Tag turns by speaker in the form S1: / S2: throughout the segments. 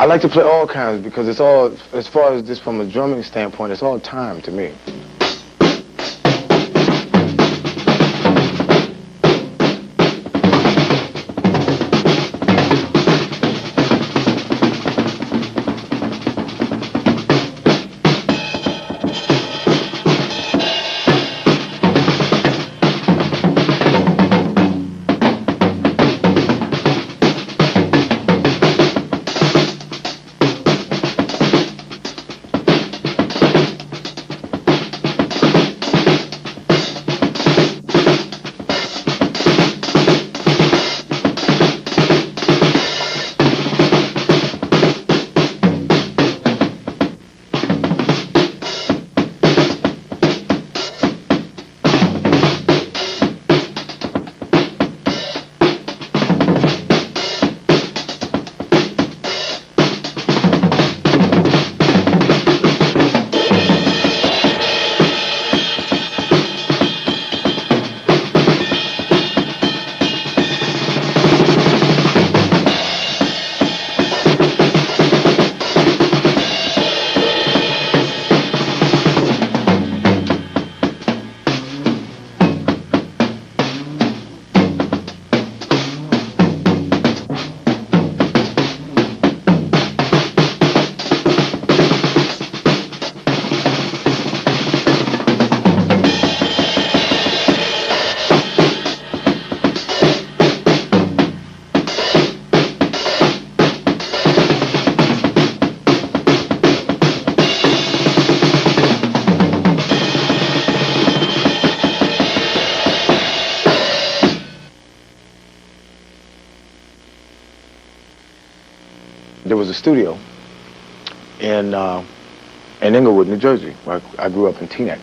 S1: I like to play all kinds because it's all, as far as just from a drumming standpoint, it's all time to me. There was a studio in Englewood, New Jersey, where I grew up in Teaneck.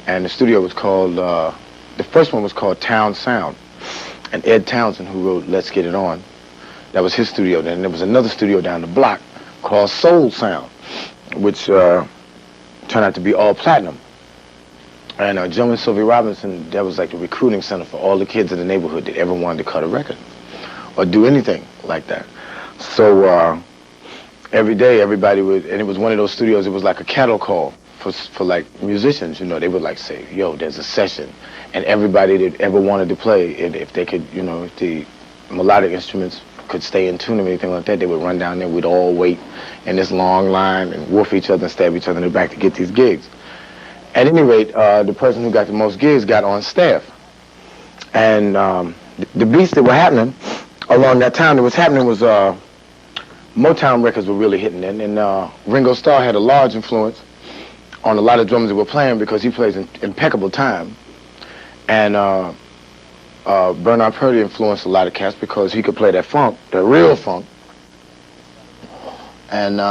S1: And the studio was called, the first one was called Town Sound. And Ed Townsend, who wrote Let's Get It On, that was his studio. Then there was another studio down the block called Soul Sound, which turned out to be all platinum. And Joe and Sylvia Robinson, that was like the recruiting center for all the kids in the neighborhood that ever wanted to cut a record or do anything like that. So every day, everybody would, and it was one of those studios, it was like a cattle call for like musicians, you know. They would like say, yo, there's a session. And everybody that ever wanted to play, and if they could, you know, if the melodic instruments could stay in tune or anything like that, they would run down there. We'd all wait in this long line and woof each other and stab each other in the back to get these gigs. At any rate, the person who got the most gigs got on staff. And the beats that were happening along that time that was happening was Motown records were really hitting then, and Ringo Starr had a large influence on a lot of drummers that were playing because he plays in impeccable time. And Bernard Purdy influenced a lot of cats because he could play that funk, that real funk. And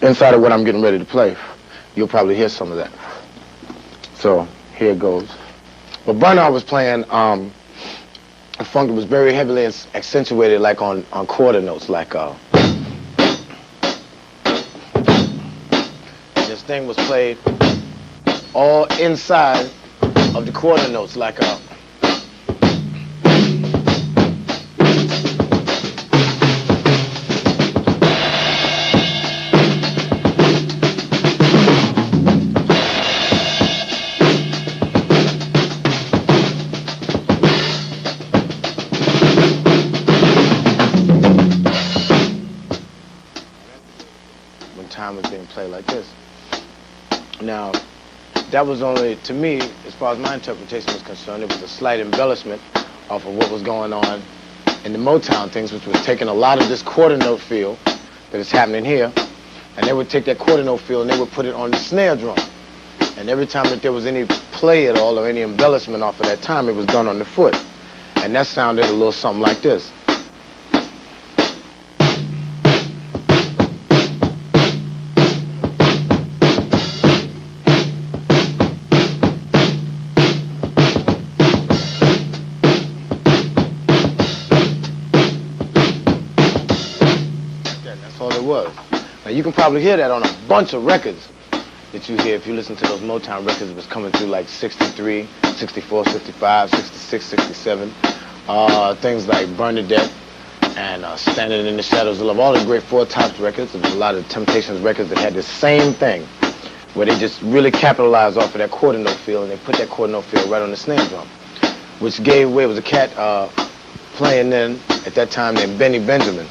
S1: inside of what I'm getting ready to play, you'll probably hear some of that. So here it goes. But Bernard was playing a funk that was very heavily accentuated, like on quarter notes, like this thing was played all inside of the quarter notes, like time was being played like this. Now, that was only, to me, as far as my interpretation was concerned, it was a slight embellishment off of what was going on in the Motown things, which was taking a lot of this quarter note feel that is happening here, and they would take that quarter note feel and they would put it on the snare drum. And every time that there was any play at all or any embellishment off of that time, it was done on the foot. And that sounded a little something like this. Was. Now you can probably hear that on a bunch of records that you hear if you listen to those Motown records. It was coming through like 63, 64, 65, 66, 67, things like Bernadette and Standing in the Shadows of Love, all the great Four Tops records. There was a lot of Temptations records that had the same thing, where they just really capitalized off of that quarter note feel, and they put that quarter note feel right on the snare drum, which gave way. It was a cat playing then at that time named Benny Benjamin,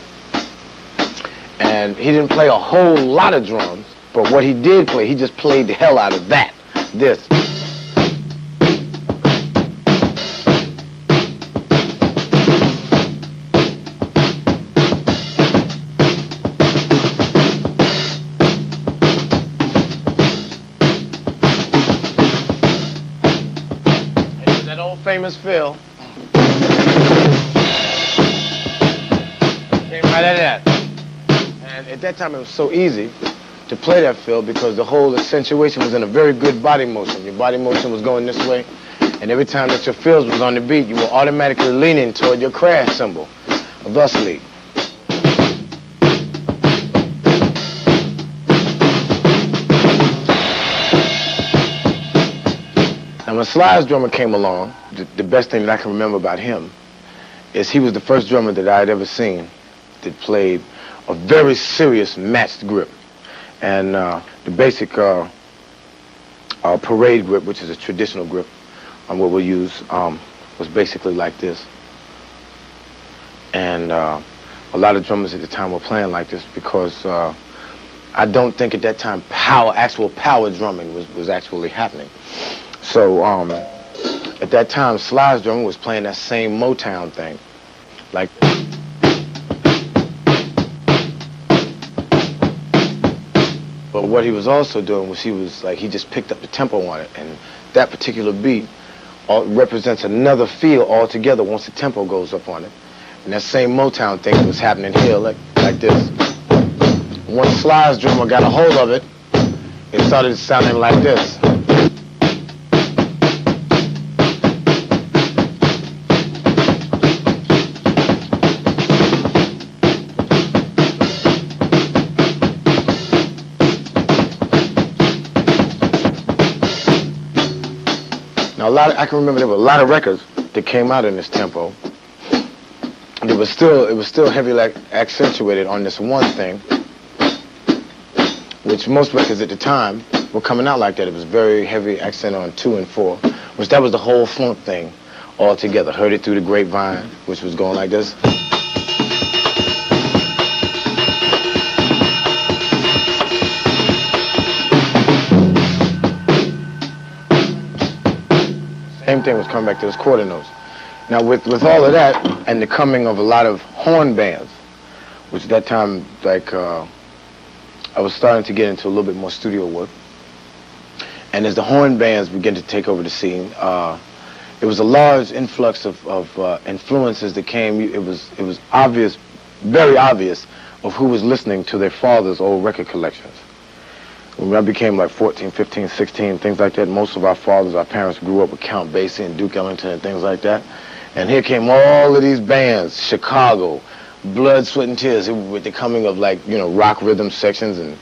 S1: and he didn't play a whole lot of drums, but what he did play, he just played the hell out of that. This. Famous fill. Came right at that. And at that time it was so easy to play that fill because the whole accentuation was in a very good body motion. Your body motion was going this way, and every time that your fills was on the beat, you were automatically leaning toward your crash cymbal, thusly. And when Sly's drummer came along, the best thing that I can remember about him is he was the first drummer that I had ever seen that played a very serious matched grip. And the basic parade grip, which is a traditional grip, on what we'll use, was basically like this. And a lot of drummers at the time were playing like this because I don't think at that time actual power drumming was actually happening. So at that time, Sly's drummer was playing that same Motown thing, like. But what he was also doing was he just picked up the tempo on it, and that particular beat represents another feel altogether once the tempo goes up on it. And that same Motown thing was happening here, like this. Once Sly's drummer got a hold of it, it started sounding like this. I can remember there were a lot of records that came out in this tempo. And it was still heavily accentuated on this one thing, which most records at the time were coming out like that. It was very heavy accent on 2 and 4, which that was the whole funk thing altogether. Heard it through the grapevine, which was going like this. Same thing was coming back to those quarter notes. Now with all of that and the coming of a lot of horn bands, which at that time, I was starting to get into a little bit more studio work. And as the horn bands began to take over the scene, it was a large influx of influences that came. It was obvious, very obvious, of who was listening to their father's old record collections. When I became like 14, 15, 16, things like that, most of our parents grew up with Count Basie and Duke Ellington and things like that. And here came all of these bands, Chicago, Blood, Sweat, and Tears, with the coming of rock rhythm sections and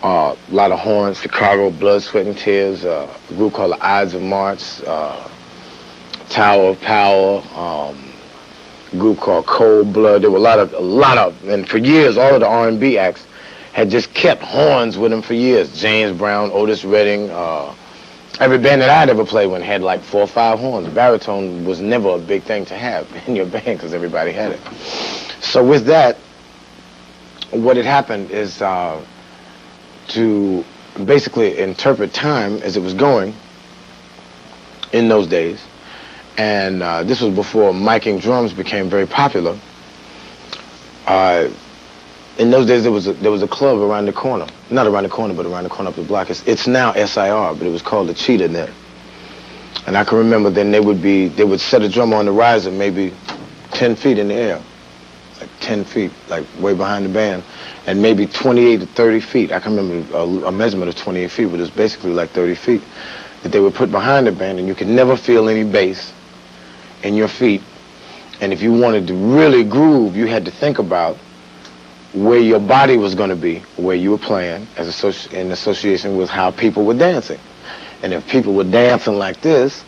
S1: a lot of horns, Chicago, Blood, Sweat, and Tears, a group called the Ides of March, Tower of Power, a group called Cold Blood. There were a lot of, and for years, all of the R&B acts had just kept horns with them for years. James Brown, Otis Redding, every band that I'd ever played with had like 4 or 5 horns. Baritone was never a big thing to have in your band because everybody had it. So with that, what had happened is to basically interpret time as it was going in those days, and this was before miking drums became very popular. In those days, there was a club around the corner. Not around the corner, but around the corner up the block. It's now SIR, but it was called the Cheetah then. And I can remember then they would set a drummer on the riser maybe 10 feet in the air. Like 10 feet, like way behind the band. And maybe 28 to 30 feet. I can remember a measurement of 28 feet, but it was basically like 30 feet that they would put behind the band, and you could never feel any bass in your feet. And if you wanted to really groove, you had to think about where your body was going to be, where you were playing, in association with how people were dancing. And if people were dancing like this,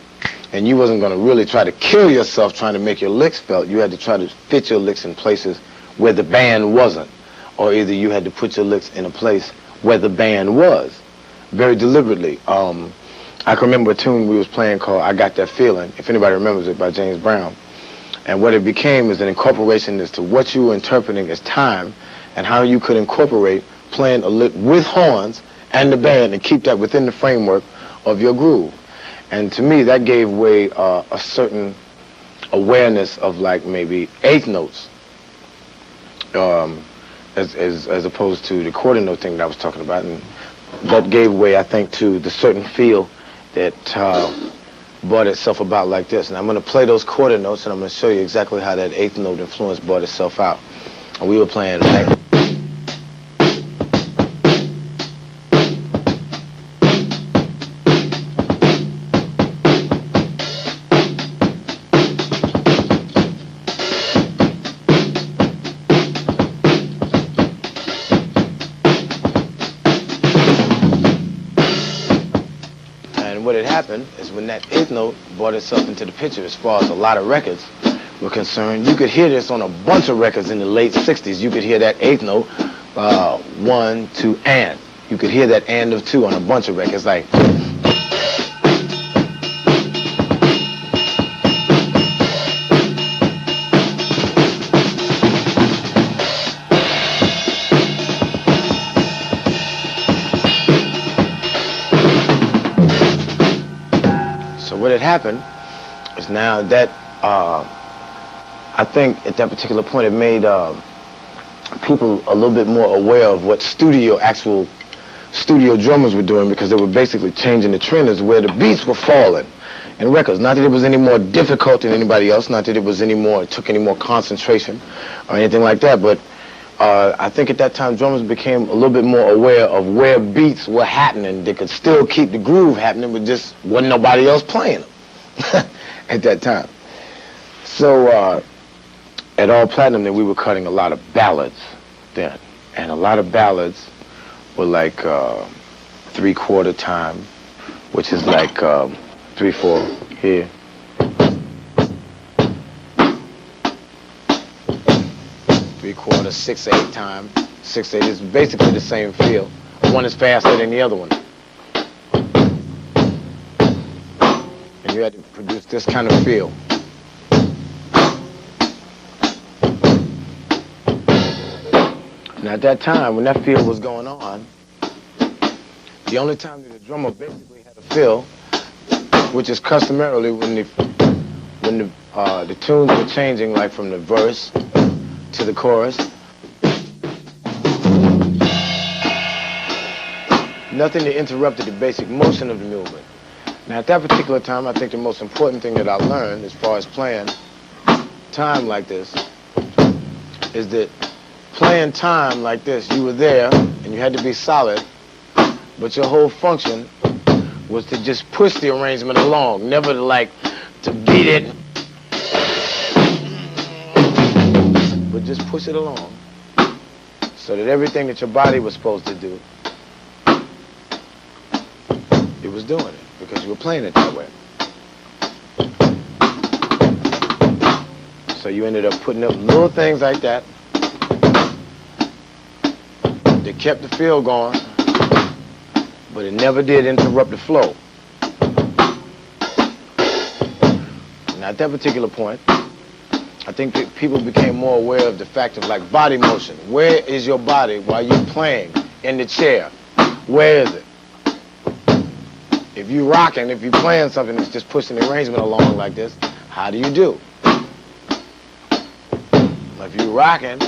S1: and you wasn't going to really try to kill yourself trying to make your licks felt, you had to try to fit your licks in places where the band wasn't, or either you had to put your licks in a place where the band was, very deliberately. I can remember a tune we was playing called "I Got That Feeling," if anybody remembers it, by James Brown. And what it became is an incorporation as to what you were interpreting as time and how you could incorporate playing a lick with horns and the band and keep that within the framework of your groove. And to me, that gave way a certain awareness of like maybe eighth notes, as opposed to the quarter note thing that I was talking about. And that gave way, I think, to the certain feel that brought itself about like this. And I'm going to play those quarter notes, and I'm going to show you exactly how that eighth note influence brought itself out. And we were playing like... What had happened is when that eighth note brought itself into the picture as far as a lot of records were concerned, you could hear this on a bunch of records in the late 60s. You could hear that eighth note, 1, 2, and. You could hear that and of 2 on a bunch of records, like... What had happened is now that I think at that particular point it made people a little bit more aware of what actual studio drummers were doing, because they were basically changing the trend as where the beats were falling in records. Not that it was any more difficult than anybody else, not that it was took any more concentration or anything like that, but I think at that time drummers became a little bit more aware of where beats were happening. They could still keep the groove happening, but just wasn't nobody else playing them at that time. So at All Platinum then we were cutting a lot of ballads then. And a lot of ballads were like 3/4 time, which is like 3/4 here. 3/4, 6/8 time. 6/8 is basically the same feel. One is faster than the other one. And you had to produce this kind of feel. Now at that time, when that feel was going on, the only time that the drummer basically had a feel, which is customarily when the tunes were changing, like from the verse to the chorus. Nothing that interrupted the basic motion of the movement. Now at that particular time, I think the most important thing that I learned as far as playing time like this is that playing time like this, you were there and you had to be solid, but your whole function was to just push the arrangement along, never to beat it, but just push it along so that everything that your body was supposed to do, it was doing it because you were playing it that way. So you ended up putting up little things like that that kept the feel going, but it never did interrupt the flow. Now at that particular point, I think that people became more aware of the fact of like body motion. Where is your body while you're playing in the chair? Where is it? If you're rocking, if you're playing something that's just pushing the arrangement along like this, how do you do? If you're rocking,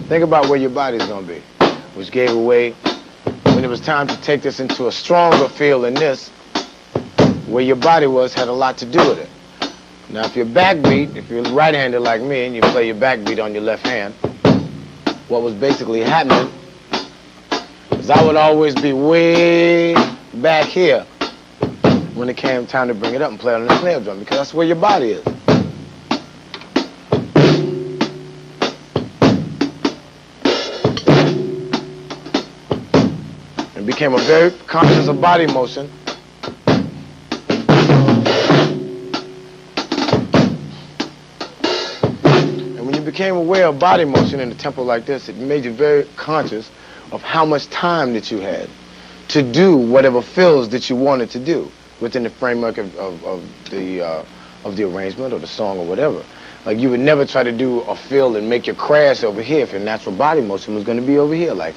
S1: think about where your body's gonna be, which gave away when it was time to take this into a stronger feel than this, where your body was had a lot to do with it. Now if you're backbeat, if you're right-handed like me and you play your backbeat on your left hand, what was basically happening is I would always be way back here when it came time to bring it up and play on the snare drum, because that's where your body is. And became a very conscious of body motion. became aware of body motion in a tempo like this, it made you very conscious of how much time that you had to do whatever fills that you wanted to do within the framework of the arrangement or the song or whatever. Like, you would never try to do a fill and make your crash over here if your natural body motion was going to be over here. Like,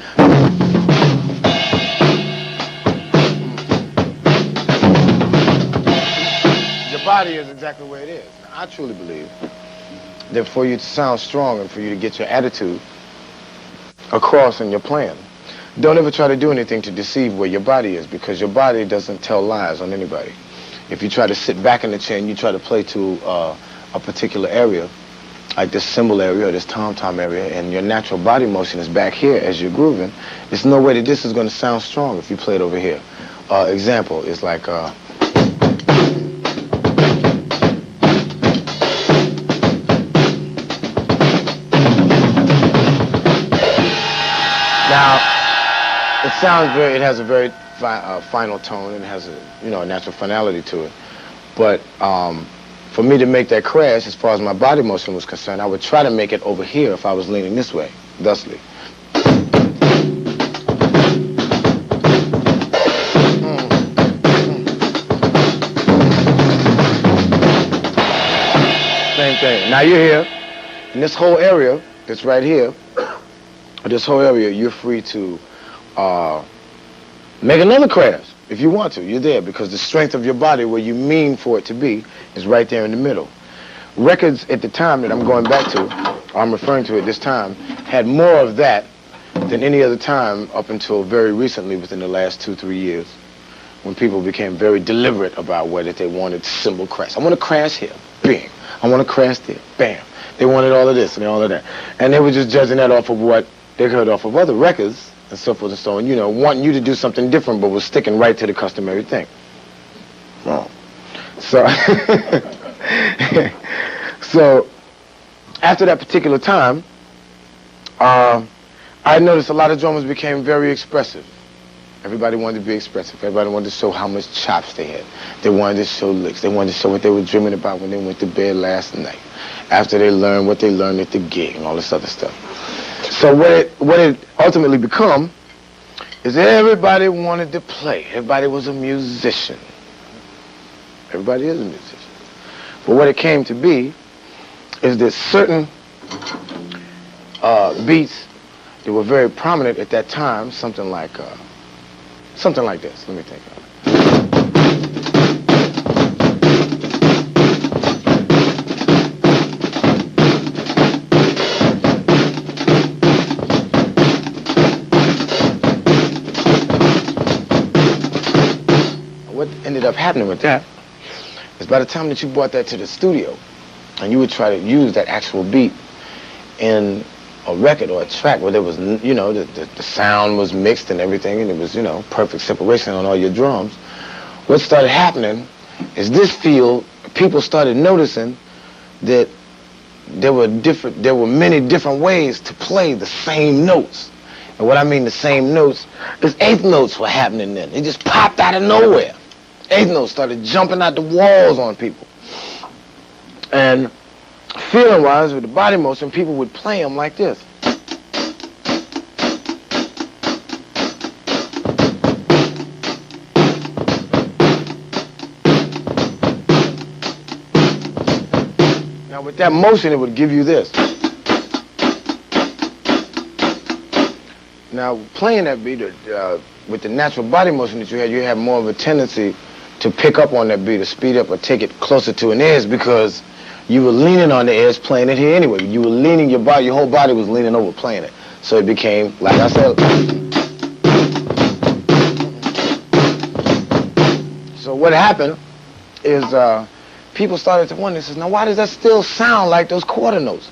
S1: your body is exactly where it is. Now, I truly believe that for you to sound strong and for you to get your attitude across in your plan, don't ever try to do anything to deceive where your body is, because your body doesn't tell lies on anybody. If you try to sit back in the chair and you try to play to a particular area, like this cymbal area or this tom-tom area, and your natural body motion is back here as you're grooving, there's no way that this is going to sound strong if you play it over here. Example is like... Now, it sounds very, it has a very final tone, and it has a, a natural finality to it. But for me to make that crash, as far as my body motion was concerned, I would try to make it over here if I was leaning this way, thusly. Same thing. Now you're here, in this whole area that's right here, this whole area, you're free to make another crash if you want to. You're there because the strength of your body, where you mean for it to be, is right there in the middle. Records at the time that I'm going back to, or I'm referring to at this time, had more of that than any other time up until very recently, within the last 2-3 years, when people became very deliberate about whether they wanted cymbal crash. I want to crash here, bing. I want to crash there, bam. They wanted all of this and all of that. And they were just judging that off of what they heard off of other records and so forth and so on, wanting you to do something different, but was sticking right to the customary thing. Wrong. So, so after that particular time, I noticed a lot of drummers became very expressive. Everybody wanted to be expressive. Everybody wanted to show how much chops they had. They wanted to show licks. They wanted to show what they were dreaming about when they went to bed last night, after they learned what they learned at the gig and all this other stuff. So what it ultimately become is everybody wanted to play. Everybody was a musician. Everybody is a musician. But what it came to be is that certain beats that were very prominent at that time, something like this. Let me think of it. What ended up happening with that is, by the time that you brought that to the studio and you would try to use that actual beat in a record or a track where there was, the sound was mixed and everything, and it was, perfect separation on all your drums, what started happening is this field, people started noticing that there were many different ways to play the same notes. And what I mean the same notes is eighth notes were happening then. They just popped out of nowhere. Eighth notes started jumping out the walls on people. And feeling-wise, with the body motion, people would play them like this. Now, with that motion, it would give you this. Now, playing that beat with the natural body motion that you had more of a tendency to pick up on that beat, or speed up, or take it closer to an edge, because you were leaning on the edge playing it here anyway. You were leaning your whole body was leaning over playing it. So it became, like I said. So what happened is people started to wonder, says, now why does that still sound like those quarter notes?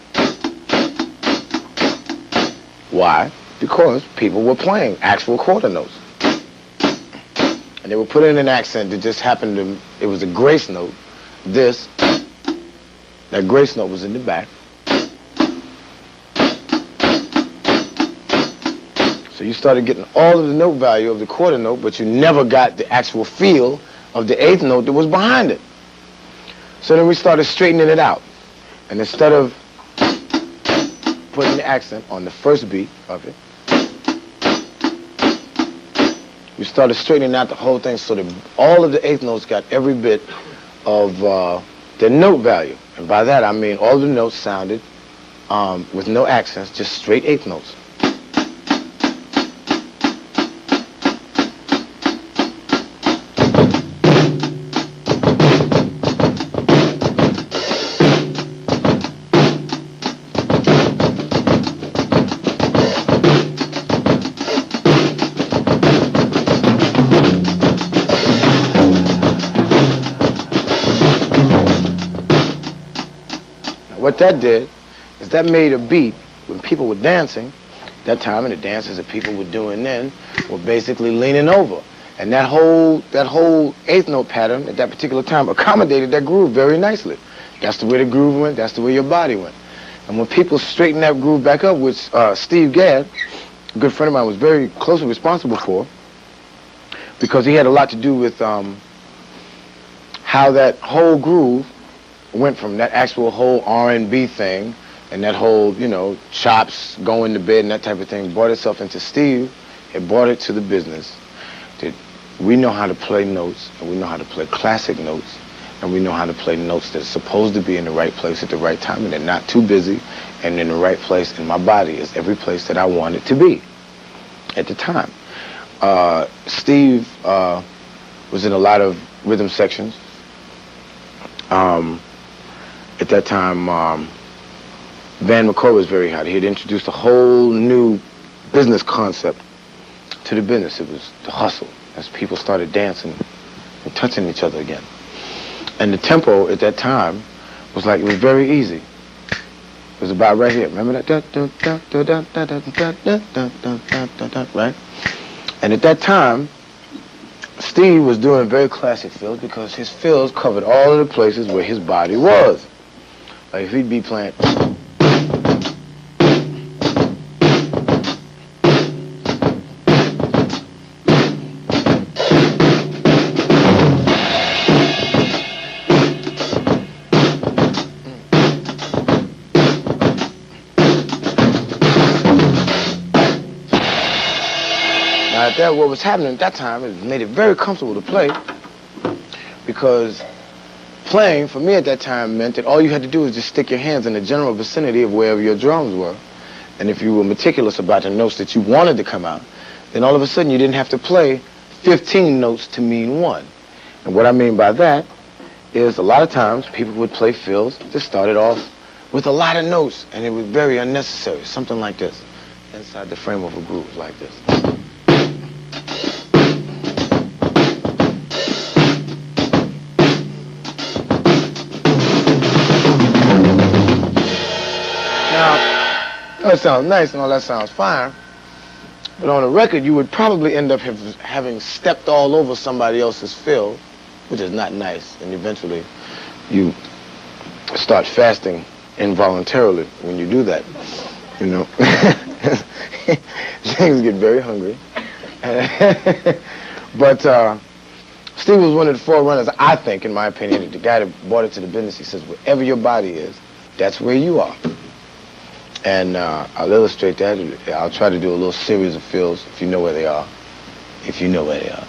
S1: Why? Because people were playing actual quarter notes. And they were putting in an accent that just happened to, it was a grace note. This, that grace note was in the back. So you started getting all of the note value of the quarter note, but you never got the actual feel of the eighth note that was behind it. So then we started straightening it out. And instead of putting the accent on the first beat of it. We started straightening out the whole thing so that all of the eighth notes got every bit of their note value. And by that I mean all of the notes sounded with no accents, just straight eighth notes. What that did is that made a beat when people were dancing that time, and the dances that people were doing then were basically leaning over. And that whole eighth note pattern at that particular time accommodated that groove very nicely. That's the way the groove went, that's the way your body went. And when people straightened that groove back up, which Steve Gadd, a good friend of mine, was very closely responsible for, because he had a lot to do with how that whole groove went from that actual whole R&B thing and that whole, you know, chops, going to bed and that type of thing, brought itself into Steve. It brought it to the business that we know how to play notes, and we know how to play classic notes, and we know how to play notes that are supposed to be in the right place at the right time, and they're not too busy, and in the right place in my body is every place that I want it to be at the time. Steve was in a lot of rhythm sections. At that time, Van McCoy was very hot. He had introduced a whole new business concept to the business. It was the hustle, as people started dancing and touching each other again. And the tempo at that time was like, it was very easy. It was about right here. Remember that? Right? And at that time, Steve was doing very classic fills because his fills covered all of the places where his body was. Like if he'd be playing. What was happening at that time is made it very comfortable to play, because playing for me at that time meant that all you had to do was just stick your hands in the general vicinity of wherever your drums were, and if you were meticulous about the notes that you wanted to come out, then all of a sudden you didn't have to play 15 notes to mean one. And what I mean by that is a lot of times people would play fills that started off with a lot of notes, and it was very unnecessary, something like this, inside the frame of a groove like this. That sounds nice and all that sounds fine, but on a record you would probably end up having stepped all over somebody else's fill, which is not nice, and eventually you start fasting involuntarily when you do that, you know. Things get very hungry. But Steve was one of the forerunners, I think, in my opinion, the guy that brought it to the business. He says, wherever your body is, that's where you are. And I'll illustrate that. I'll try to do a little series of fills, if you know where they are. If you know where they are.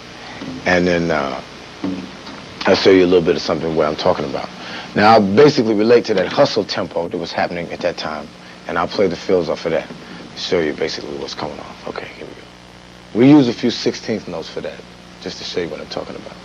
S1: And then I'll show you a little bit of something where I'm talking about. Now, I'll basically relate to that hustle tempo that was happening at that time, and I'll play the fills off of that to show you basically what's coming off. Okay, here we go. We use a few 16th notes for that, just to show you what I'm talking about.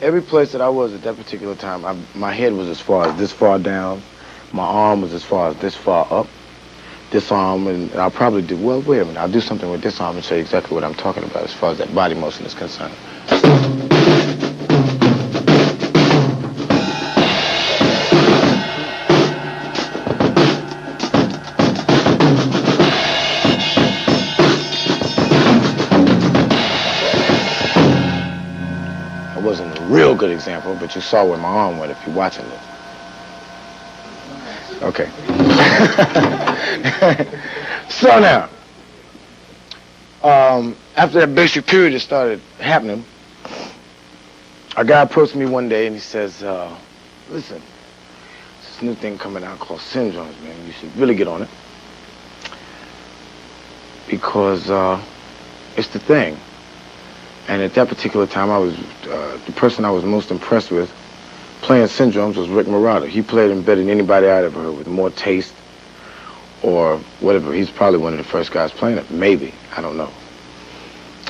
S1: Every place that I was at that particular time, my head was as far as this far down, my arm was as far as this far up, this arm, and I'll probably do, well, wait a minute, I'll do something with this arm and show you exactly what I'm talking about as far as that body motion is concerned. I wasn't a real good example, but you saw where my arm went if you're watching this. Okay. So now, after that basic period that started happening, a guy approached me one day and he says, listen, this new thing coming out called syndromes, man. You should really get on it. Because it's the thing. And at that particular time, I was the person I was most impressed with playing syndromes was Rick Marotta. He played them better than anybody I'd ever heard, with more taste or whatever. He's probably one of the first guys playing it. Maybe. I don't know.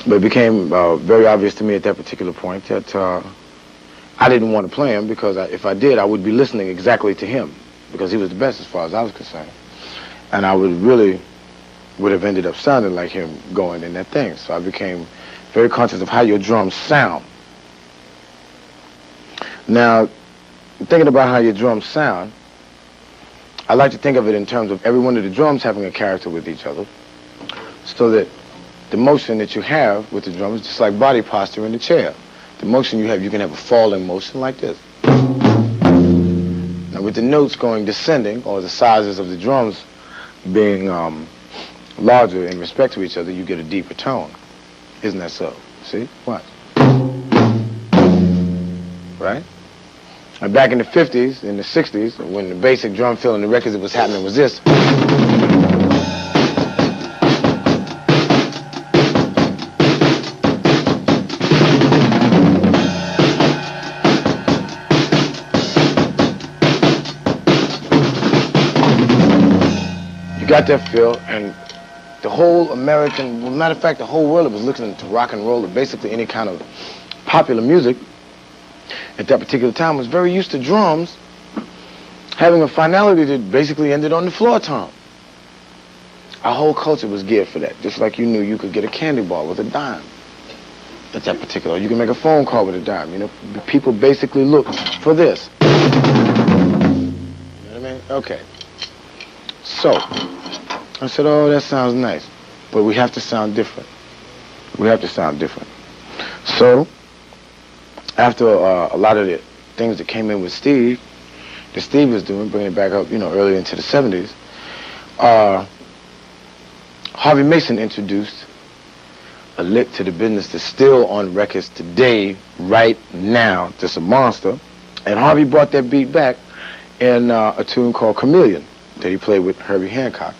S1: But it became very obvious to me at that particular point that I didn't want to play him because if I did, I would be listening exactly to him because he was the best as far as I was concerned. And I would have ended up sounding like him going in that thing. So I became very conscious of how your drums sound. Now, thinking about how your drums sound, I like to think of it in terms of every one of the drums having a character with each other, so that the motion that you have with the drums is just like body posture in the chair. The motion you have, you can have a falling motion like this. Now, with the notes going descending, or the sizes of the drums being larger in respect to each other, you get a deeper tone. Isn't that so? See? Watch. Right? And back in the 50s, in the 60s, when the basic drum fill in the records that was happening was this. You got that feel, and the whole American, well, matter of fact, the whole world was listening to rock and roll, or basically any kind of popular music at that particular time was very used to drums having a finality that basically ended on the floor tom. Our whole culture was geared for that, just like you knew you could get a candy bar with a dime at that particular, you can make a phone call with a dime, you know. People basically look for this. You know what I mean? Okay. So, I said, oh, that sounds nice, but we have to sound different. We have to sound different. So, after a lot of the things that came in with Steve, that Steve was doing, bringing it back up, you know, early into the 70s, Harvey Mason introduced a lick to the business that's still on records today, right now, just a monster. And Harvey brought that beat back in a tune called Chameleon that he played with Herbie Hancock.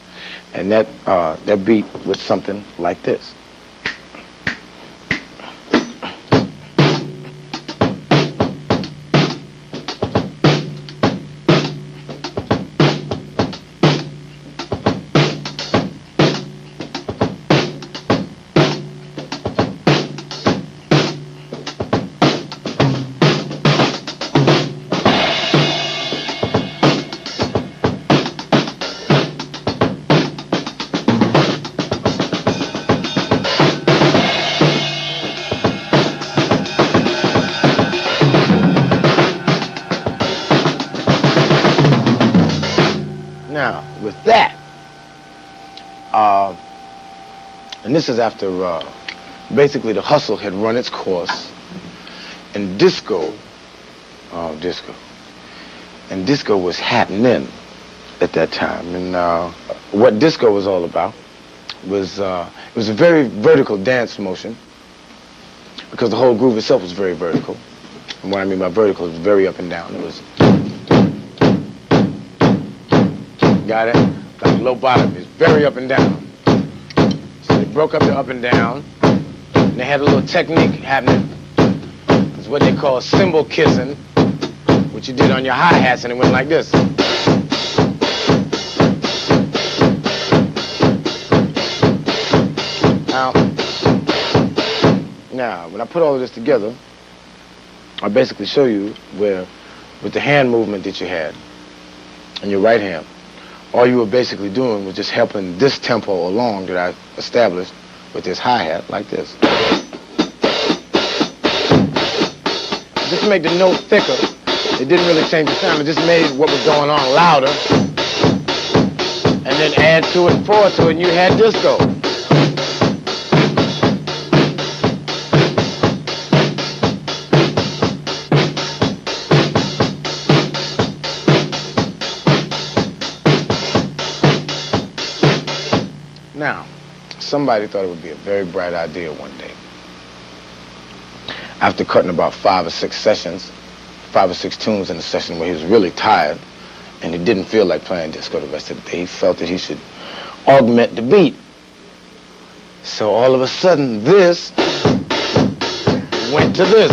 S1: And that beat was something like this. Now, with that, and this is after basically the hustle had run its course, and disco was happening at that time. And what disco was all about was it was a very vertical dance motion, because the whole groove itself was very vertical. And what I mean by vertical is very up and down. It was, got it? Like low bottom is very up and down. So they broke up the up and down, and they had a little technique happening. It's what they call cymbal kissing, which you did on your hi-hats, and it went like this. Now, when I put all of this together, I basically show you where, with the hand movement that you had in your right hand, all you were basically doing was just helping this tempo along that I established with this hi-hat like this. Just to make the note thicker, it didn't really change the sound, it just made what was going on louder, and then add to it and forward to it, and you had disco. somebody thought it would be a very bright idea one day. After cutting about 5 or 6 sessions, 5 or 6 tunes in a session where he was really tired and he didn't feel like playing disco the rest of the day, he felt that he should augment the beat. So all of a sudden, this went to this.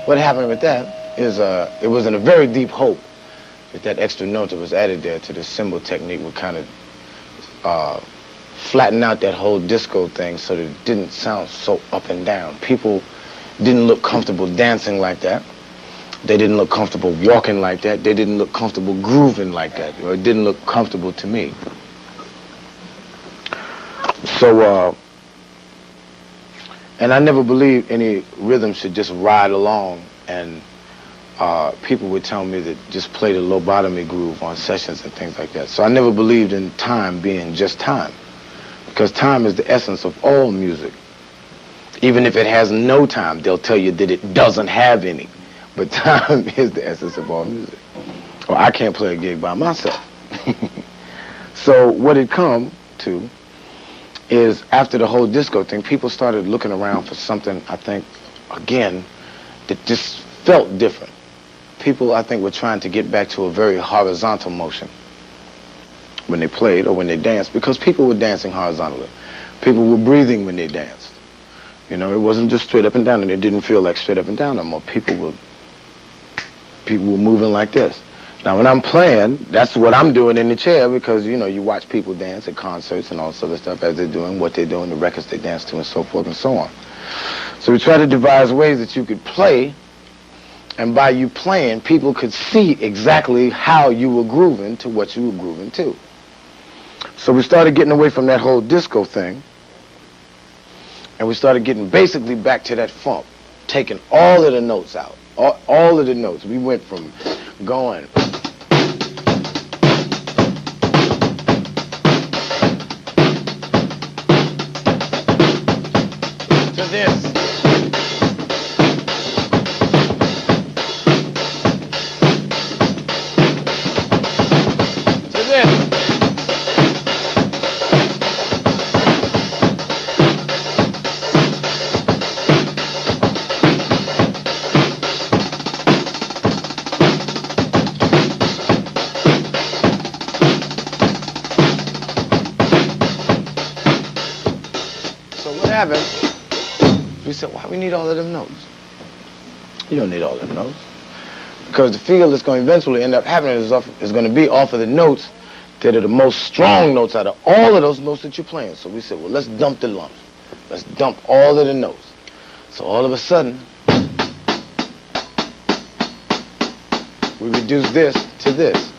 S1: What happened with that is it was in a very deep hope that extra note that was added there to the cymbal technique would kind of flatten out that whole disco thing so that it didn't sound so up and down. People didn't look comfortable dancing like that. They didn't look comfortable walking like that. They didn't look comfortable grooving like that. Or it didn't look comfortable to me. So, and I never believed any rhythm should just ride along, and people would tell me that just play the lobotomy groove on sessions and things like that. So I never believed in time being just time, because time is the essence of all music. Even if it has no time, they'll tell you that it doesn't have any. But time is the essence of all music. Or I can't play a gig by myself. So what it come to is after the whole disco thing, people started looking around for something, I think, again, that just felt different. People, I think, were trying to get back to a very horizontal motion when they played or when they danced, because people were dancing horizontally. People were breathing when they danced. You know, it wasn't just straight up and down, and it didn't feel like straight up and down no more. People were moving like this. Now, when I'm playing, that's what I'm doing in the chair, because, you know, you watch people dance at concerts and all this other stuff as they're doing what they're doing, the records they dance to, and so forth and so on. So we try to devise ways that you could play, and by you playing, people could see exactly how you were grooving to what you were grooving to. So we started getting away from that whole disco thing, and we started getting basically back to that funk, taking all of the notes out, all of the notes. We went from going to this, to this. We said, why we need all of them notes? You don't need all of them notes. Because the feel that's going to eventually end up happening is going to be off of the notes that are the most strong notes out of all of those notes that you're playing. So we said, well, let's dump the lumps. Let's dump all of the notes. So all of a sudden, we reduce this to this.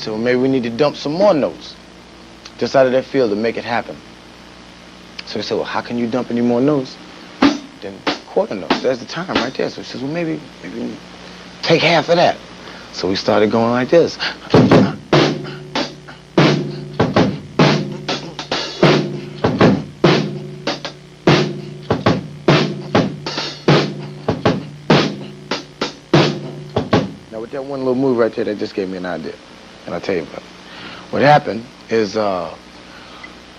S1: So maybe we need to dump some more notes just out of that field to make it happen. So he said, well, how can you dump any more notes than quarter notes? There's the time right there. So he says, well, maybe take half of that. So we started going like this. Now with that one little move right there, that just gave me an idea. And I'll tell you about it. What happened is I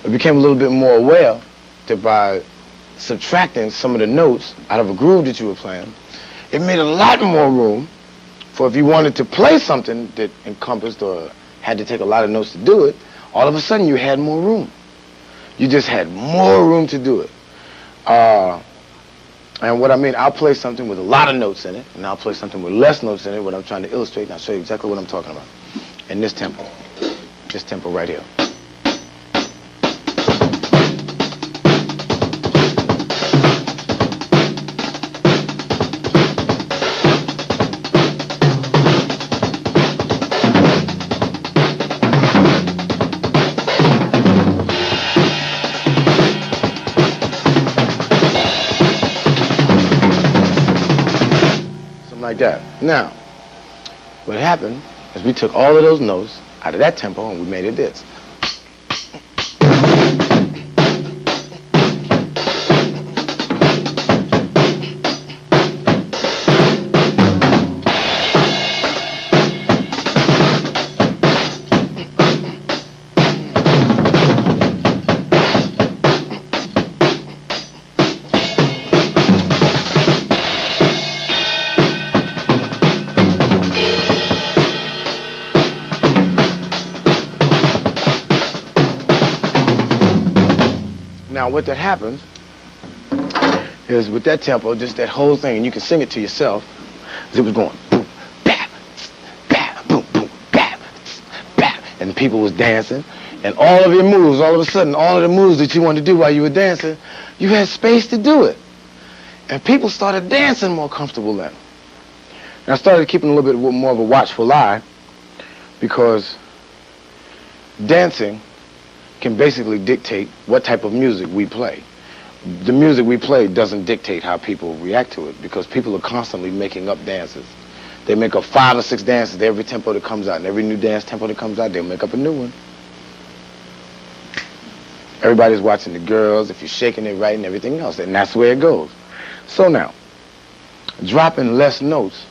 S1: became a little bit more aware that by subtracting some of the notes out of a groove that you were playing, it made a lot more room for if you wanted to play something that encompassed or had to take a lot of notes to do it, all of a sudden you had more room. You just had more room to do it. And what I mean, I'll play something with a lot of notes in it, and I'll play something with less notes in it, what I'm trying to illustrate, and I'll show you exactly what I'm talking about. In this tempo right here. that. Now, what happened is we took all of those notes out of that tempo and we made it this. Now, what that happens is with that tempo, just that whole thing, and you can sing it to yourself, is it was going boom, bap, bap, boom, boom, bap, bap, and people was dancing, and all of your moves, all of a sudden, all of the moves that you wanted to do while you were dancing, you had space to do it. And people started dancing more comfortable then. And I started keeping a little bit more of a watchful eye, because dancing can basically dictate what type of music we play. The music we play doesn't dictate how people react to it, because people are constantly making up dances. They make up 5 or 6 dances to every tempo that comes out, and every new dance tempo that comes out, they'll make up a new one. Everybody's watching the girls, if you're shaking it right and everything else, and that's where it goes. So now, dropping less notes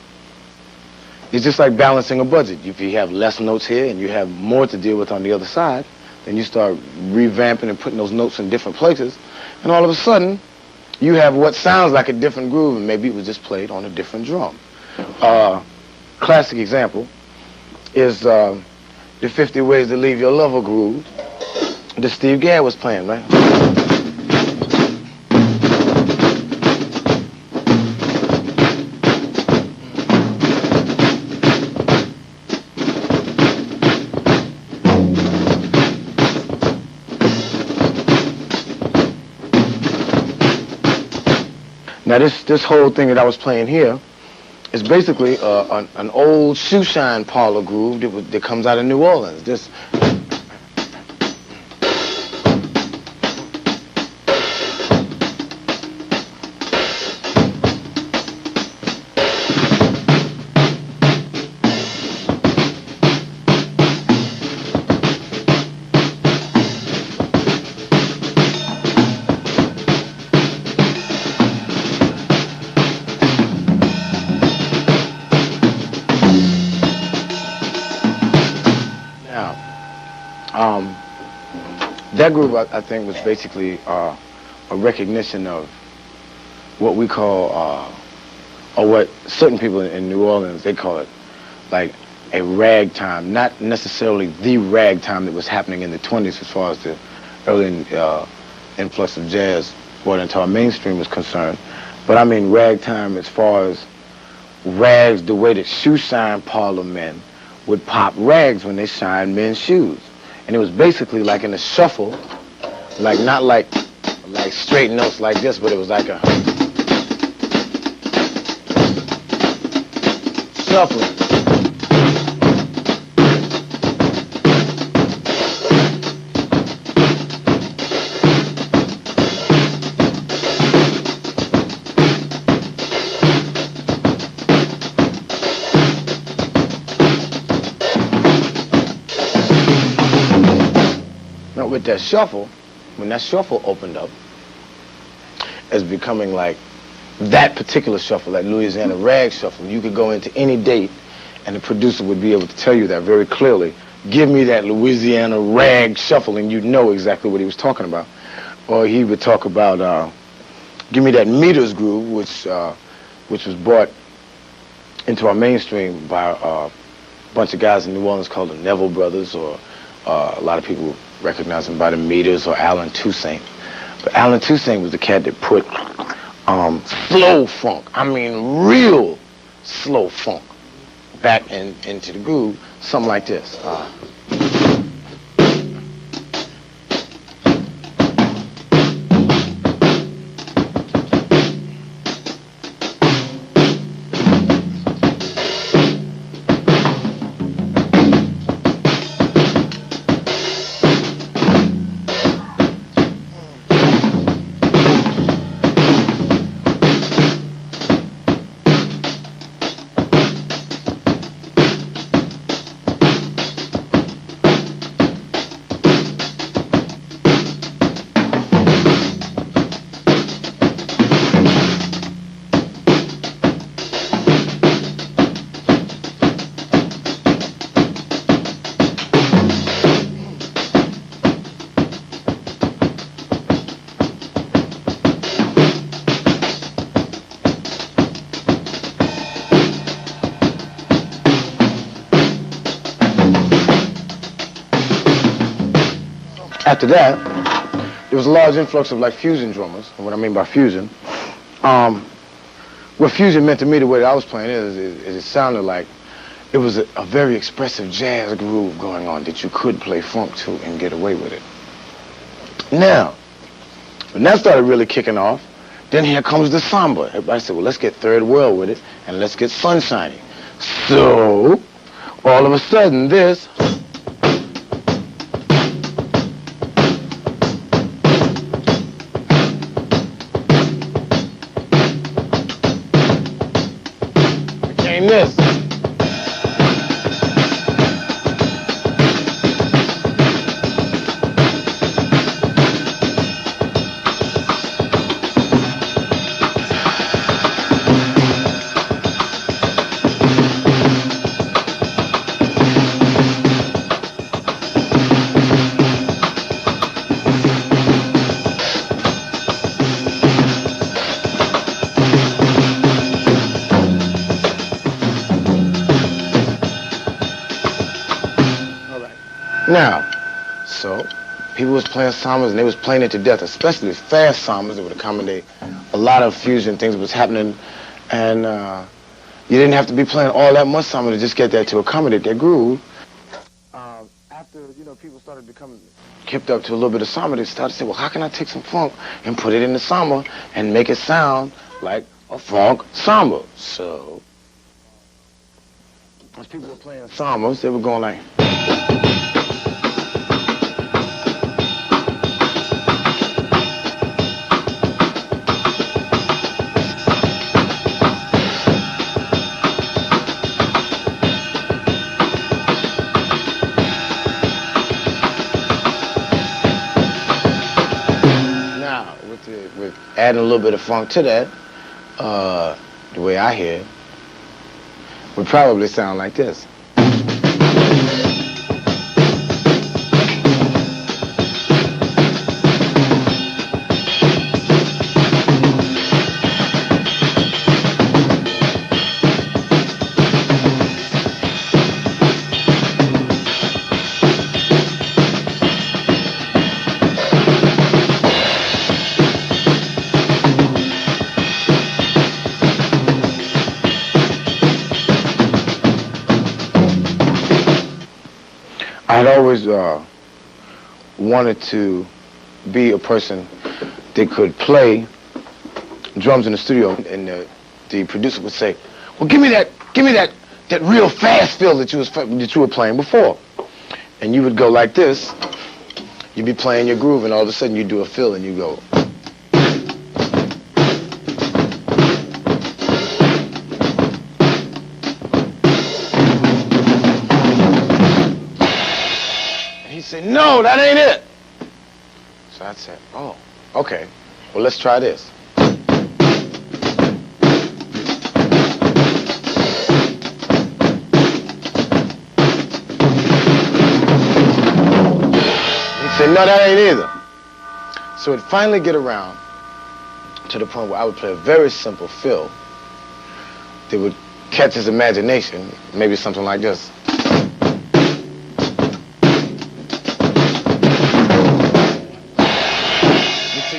S1: is just like balancing a budget. If you have less notes here and you have more to deal with on the other side, then you start revamping and putting those notes in different places, and all of a sudden, you have what sounds like a different groove, and maybe it was just played on a different drum. Classic example is the 50 Ways to Leave Your Lover groove that Steve Gadd was playing, right? Now this whole thing that I was playing here is basically an old shoe shine parlor groove that comes out of New Orleans. That groove, I think, was basically a recognition of what we call, or what certain people in New Orleans, they call it, like a ragtime. Not necessarily the ragtime that was happening in the 20s as far as the early influx of jazz brought into our mainstream was concerned, but I mean ragtime as far as rags, the way that shoe shine parlor men would pop rags when they shined men's shoes. And it was basically like in a shuffle, like not like straight notes like this, but it was like a shuffling. With that shuffle, when that shuffle opened up as becoming like that particular shuffle, that Louisiana rag shuffle, you could go into any date and the producer would be able to tell you that very clearly. Give me that Louisiana rag shuffle, and you'd know exactly what he was talking about. Or he would talk about, give me that meters groove, which was brought into our mainstream by a bunch of guys in New Orleans called the Neville Brothers, or a lot of people recognize him by the Meters, or Alan Toussaint. But Alan Toussaint was the cat that put slow funk, I mean real slow funk, back into the groove, something like this. After that, there was a large influx of like fusion drummers. And what I mean by fusion, what fusion meant to me, the way that I was playing is it sounded like it was a very expressive jazz groove going on that you could play funk to and get away with it. Now, when that started really kicking off, then here comes the samba. Everybody said, well, let's get third world with it, and let's get sunshiny. So, all of a sudden, this became this. Now, so people was playing sambas and they was playing it to death, especially fast sambas that would accommodate a lot of fusion things that was happening, and you didn't have to be playing all that much samba to just get that to accommodate that groove. After, people started becoming hipped up to a little bit of samba, they started to say, well, how can I take some funk and put it in the samba and make it sound like a funk samba? So, as people were playing sambas, they were going like... With adding a little bit of funk to that, the way I hear it, would probably sound like this. I had always wanted to be a person that could play drums in the studio, and the producer would say, "Well, give me that real fast feel that you were playing before," and you would go like this. You'd be playing your groove, and all of a sudden you do a fill, and you go. He said, "No, that ain't it." So I said, "Oh, okay. Well, let's try this." He said, "No, that ain't either." So it finally get around to the point where I would play a very simple fill that would catch his imagination, maybe something like this.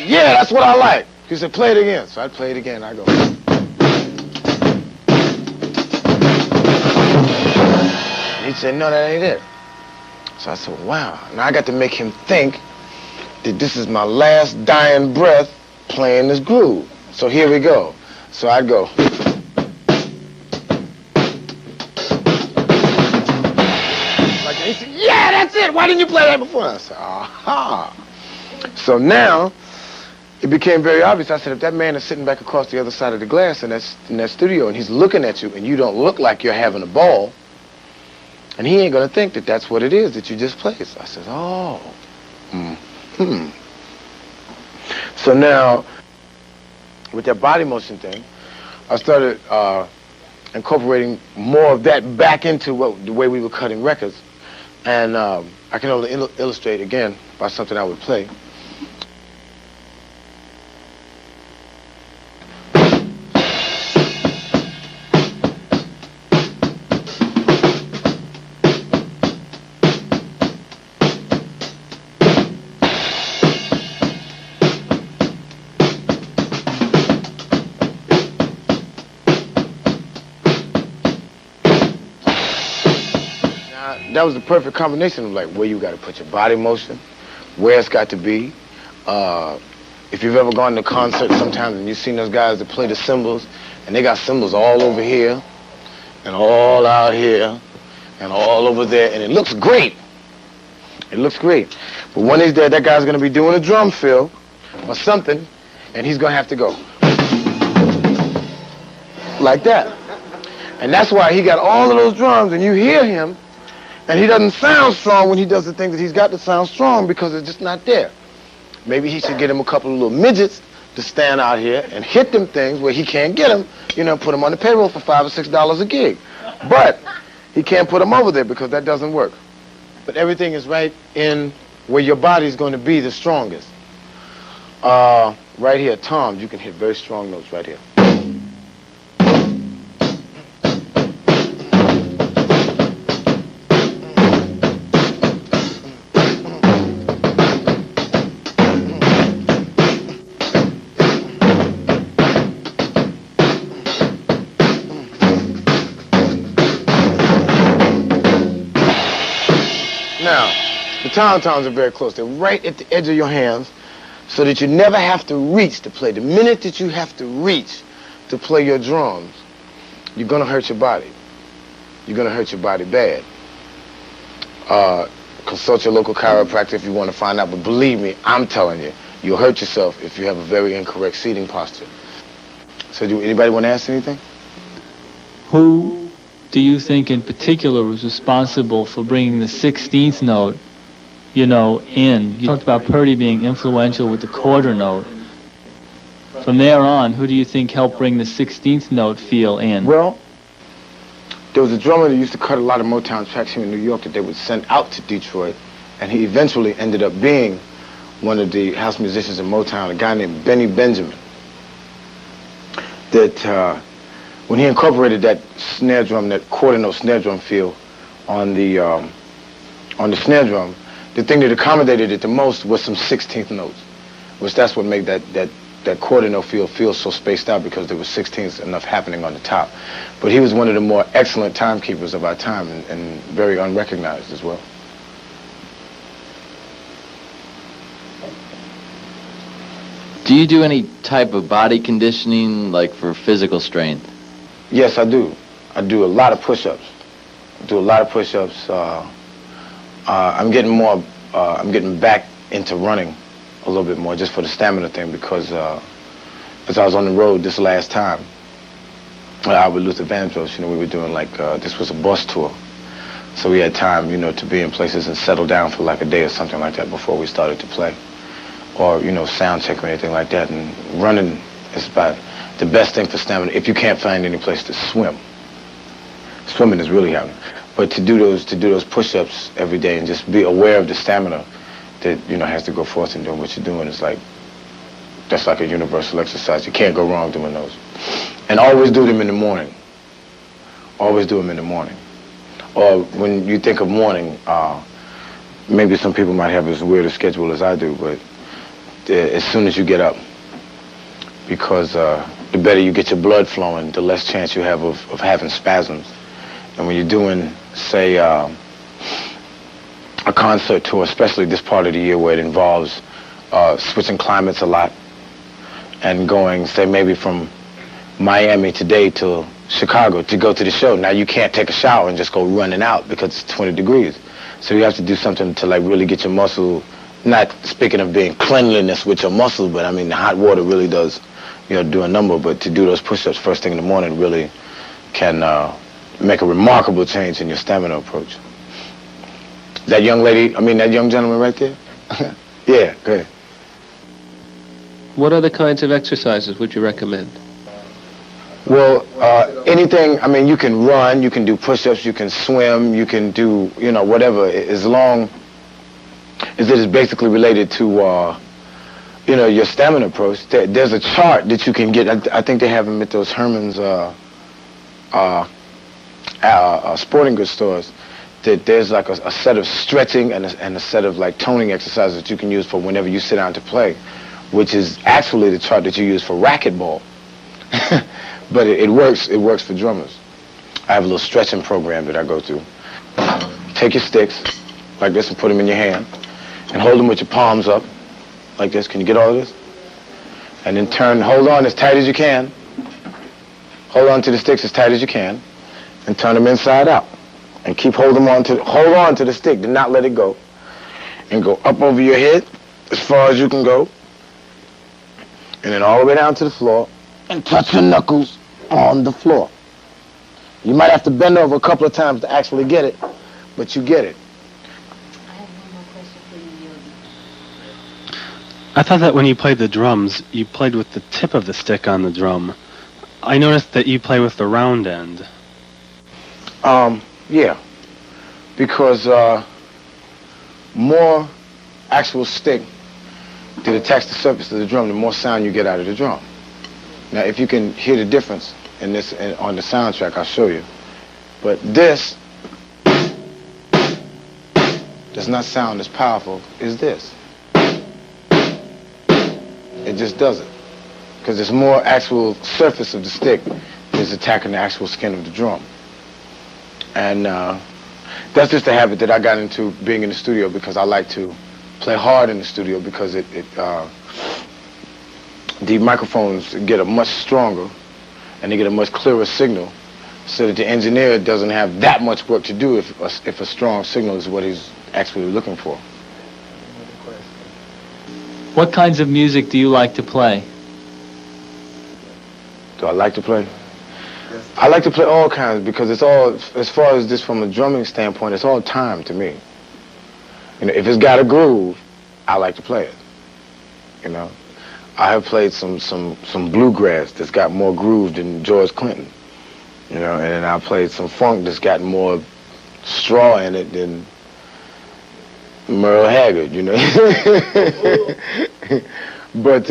S1: "Yeah, that's what I like." He said, "Play it again." So I'd play it again. I go. He said, "No, that ain't it." So I said, "Wow." Now I got to make him think that this is my last dying breath playing this groove. So here we go. So I'd go. Like, he said, "Yeah, that's it. Why didn't you play that before?" I said, "Aha." So now, it became very obvious. I said, if that man is sitting back across the other side of the glass in that studio and he's looking at you and you don't look like you're having a ball, and he ain't going to think that that's what it is that you just played. So I said, oh. So now, with that body motion thing, I started incorporating more of that back into the way we were cutting records. And I can only illustrate again by something I would play. that was the perfect combination of like where you got to put your body motion, where it's got to be. If you've ever gone to concerts sometimes and you've seen those guys that play the cymbals, and they got cymbals all over here, and all out here, and all over there, and it looks great. It looks great. But one of these days, that guy's going to be doing a drum fill or something, and he's going to have to go like that. And that's why he got all of those drums, and you hear him, and he doesn't sound strong when he does the things that he's got to sound strong because it's just not there. Maybe he should get him a couple of little midgets to stand out here and hit them things where he can't get them, you know, put them on the payroll for $5 or $6 a gig. But he can't put them over there because that doesn't work. But everything is right in where your body's going to be the strongest. Right here, toms, you can hit very strong notes right here. Now, the tom-toms are very close. They're right at the edge of your hands so that you never have to reach to play. The minute that you have to reach to play your drums, you're going to hurt your body. You're going to hurt your body bad. Consult your local chiropractor if you want to find out, but believe me, I'm telling you, you'll hurt yourself if you have a very incorrect seating posture. So do anybody want to ask anything?
S2: Who do you think in particular was responsible for bringing the 16th note, you know, in? You talked about Purdy being influential with the quarter note. From there on, who do you think helped bring the 16th note feel in?
S1: Well, there was a drummer that used to cut a lot of Motown tracks here in New York that they would send out to Detroit, and he eventually ended up being one of the house musicians in Motown, a guy named Benny Benjamin. That when he incorporated that snare drum, that quarter note snare drum feel on the snare drum, the thing that accommodated it the most was some 16th notes, which that's what made that quarter note feel so spaced out, because there was 16ths enough happening on the top. But he was one of the more excellent timekeepers of our time, and very unrecognized as well.
S3: Do you do any type of body conditioning, like for physical strength?
S1: Yes, I do. I do a lot of push-ups. I'm getting back into running a little bit more, just for the stamina thing, because as I was on the road this last time, out with Luther Vandross, you know, we were doing like, this was a bus tour. So we had time, you know, to be in places and settle down for like a day or something like that before we started to play. Or, you know, sound check or anything like that. And running is about the best thing for stamina if you can't find any place to swim. Swimming is really happening. But to do those push-ups every day and just be aware of the stamina that, you know, has to go forth in doing what you're doing is like, that's like a universal exercise. You can't go wrong doing those. And always do them in the morning. Always do them in the morning. Or when you think of morning, maybe some people might have as weird a schedule as I do, but as soon as you get up, because the better you get your blood flowing, the less chance you have of having spasms. And when you're doing, say, a concert tour, especially this part of the year where it involves switching climates a lot and going, say, maybe from Miami today to Chicago to go to the show. Now you can't take a shower and just go running out because it's 20 degrees. So you have to do something to like really get your muscle, not speaking of being cleanliness with your muscle, but I mean the hot water really does, you know, do a number. But to do those push-ups first thing in the morning really can make a remarkable change in your stamina approach. That young lady, that young gentleman right there? Yeah, go ahead.
S4: What other kinds of exercises would you recommend?
S1: Well, anything, you can run, you can do push-ups, you can swim, you can do, you know, whatever, as long as it is basically related to, you know, your stamina approach. There's a chart that you can get. I think they have them at those Herman's sporting goods stores. That there's like a set of stretching and a set of like toning exercises that you can use for whenever you sit down to play, which is actually the chart that you use for racquetball. But it works for drummers. I have a little stretching program that I go through. take your sticks like this and put them in your hand, and hold them with your palms up like this. Can you get all of this? And then hold on as tight as you can. Hold on to the sticks as tight as you can, and turn them inside out. And keep hold on to the stick. Do not let it go. And go up over your head as far as you can go. And then all the way down to the floor, and touch your knuckles on the floor. You might have to bend over a couple of times to actually get it, but you get it.
S5: I have one more question for you, Yogi.
S4: I thought that when you played the drums, you played with the tip of the stick on the drum. I noticed that you play with the round end.
S1: Yeah. Because more actual stick that attacks the surface of the drum, the more sound you get out of the drum. Now, if you can hear the difference in this on the soundtrack, I'll show you. But this does not sound as powerful as this. It just doesn't. Because there's more actual surface of the stick is attacking the actual skin of the drum. And that's just a habit that I got into being in the studio, because I like to play hard in the studio, because the microphones get a much stronger and they get a much clearer signal, so that the engineer doesn't have that much work to do if a strong signal is what he's actually looking for.
S2: What kinds of music do you like to play?
S1: Do I like to play? I like to play all kinds, because it's all, as far as this from a drumming standpoint, it's all time to me. You know, if it's got a groove, I like to play it. You know, I have played some bluegrass that's got more groove than George Clinton. You know, and then I played some funk that's got more straw in it than Merle Haggard. You know, but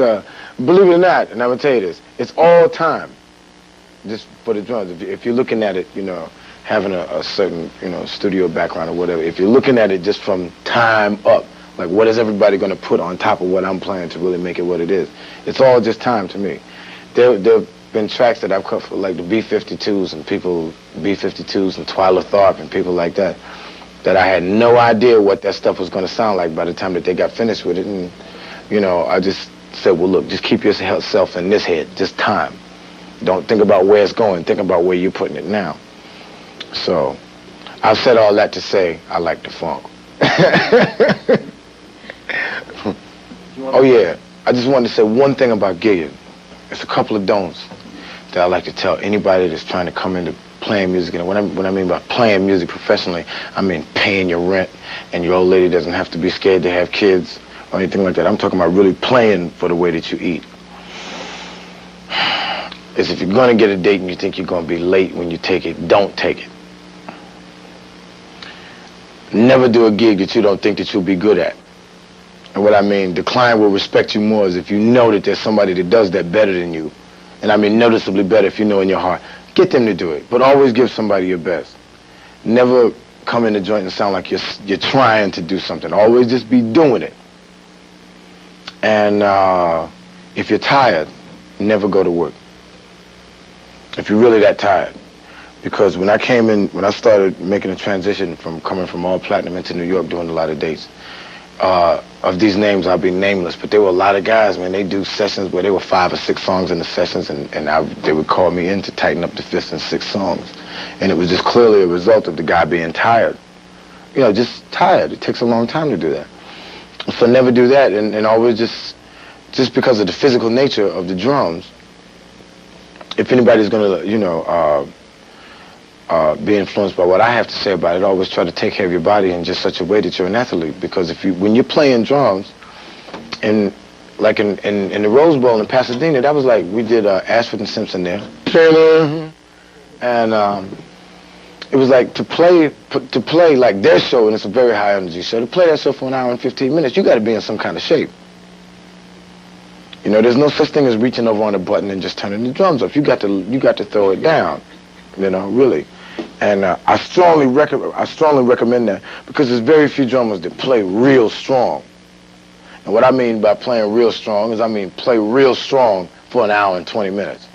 S1: believe it or not, and I'm gonna tell you this, it's all time. Just for the drums. If you're looking at it, you know, having a certain, you know, studio background or whatever, if you're looking at it just from time up, like what is everybody going to put on top of what I'm playing to really make it what it is, it's all just time to me. There have been tracks that I've cut for, like the B-52s and B-52s and Twyla Tharp and people like that, that I had no idea what that stuff was going to sound like by the time that they got finished with it. And, you know, I just said, well, look, just keep yourself in this head, just time. Don't think about where it's going. Think about where you're putting it now. So, I've said all that to say I like the funk. Oh yeah, I just wanted to say one thing about gigging. It's a couple of don'ts that I like to tell anybody that's trying to come into playing music. And what I mean by playing music professionally, I mean paying your rent, and your old lady doesn't have to be scared to have kids or anything like that. I'm talking about really playing for the way that you eat. Is if you're going to get a date and you think you're going to be late when you take it, don't take it. Never do a gig that you don't think that you'll be good at. And what I mean, the client will respect you more is if you know that there's somebody that does that better than you. And I mean noticeably better if you know in your heart. Get them to do it, but always give somebody your best. Never come in the joint and sound like you're trying to do something. Always just be doing it. And if you're tired, never go to work. If you're really that tired. Because when I started making a transition from coming from all platinum into New York, doing a lot of dates, of these names I'll be nameless, but there were a lot of guys, man, they do sessions where there were 5 or 6 songs in the sessions, and they would call me in to tighten up the fifth and 6th songs. And it was just clearly a result of the guy being tired. You know, just tired. It takes a long time to do that. So never do that, and always just because of the physical nature of the drums, if anybody's going to, you know, be influenced by what I have to say about it, always try to take care of your body in just such a way that you're an athlete. Because when you're playing drums, and like in the Rose Bowl in Pasadena, that was like, we did Ashford and Simpson there. And it was like to play like their show, and it's a very high energy show, to play that show for an hour and 15 minutes, you got to be in some kind of shape. You know, there's no such thing as reaching over on a button and just turning the drums up. You got to throw it down, you know, really. And I strongly recommend that, because there's very few drummers that play real strong. And what I mean by playing real strong is I mean play real strong for an hour and 20 minutes.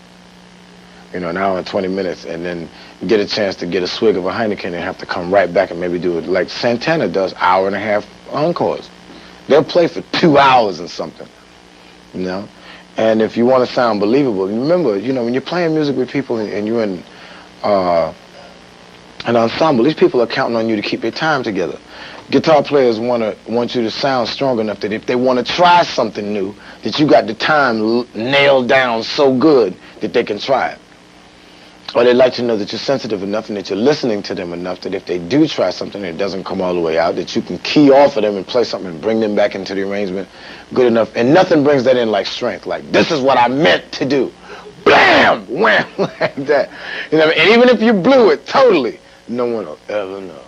S1: You know, an hour and 20 minutes, and then get a chance to get a swig of a Heineken and have to come right back and maybe do it like Santana does, hour and a half encores. They'll play for 2 hours or something, you know? And if you want to sound believable, remember, you know, when you're playing music with people and you're in an ensemble, these people are counting on you to keep your time together. Guitar players want you to sound strong enough that if they want to try something new, that you got the time nailed down so good that they can try it. Or they'd like to know that you're sensitive enough and that you're listening to them enough that if they do try something and it doesn't come all the way out, that you can key off of them and play something and bring them back into the arrangement good enough. And nothing brings that in like strength. Like, this is what I meant to do. Blam! Wham! Like that. You know, and even if you blew it totally, no one will ever know.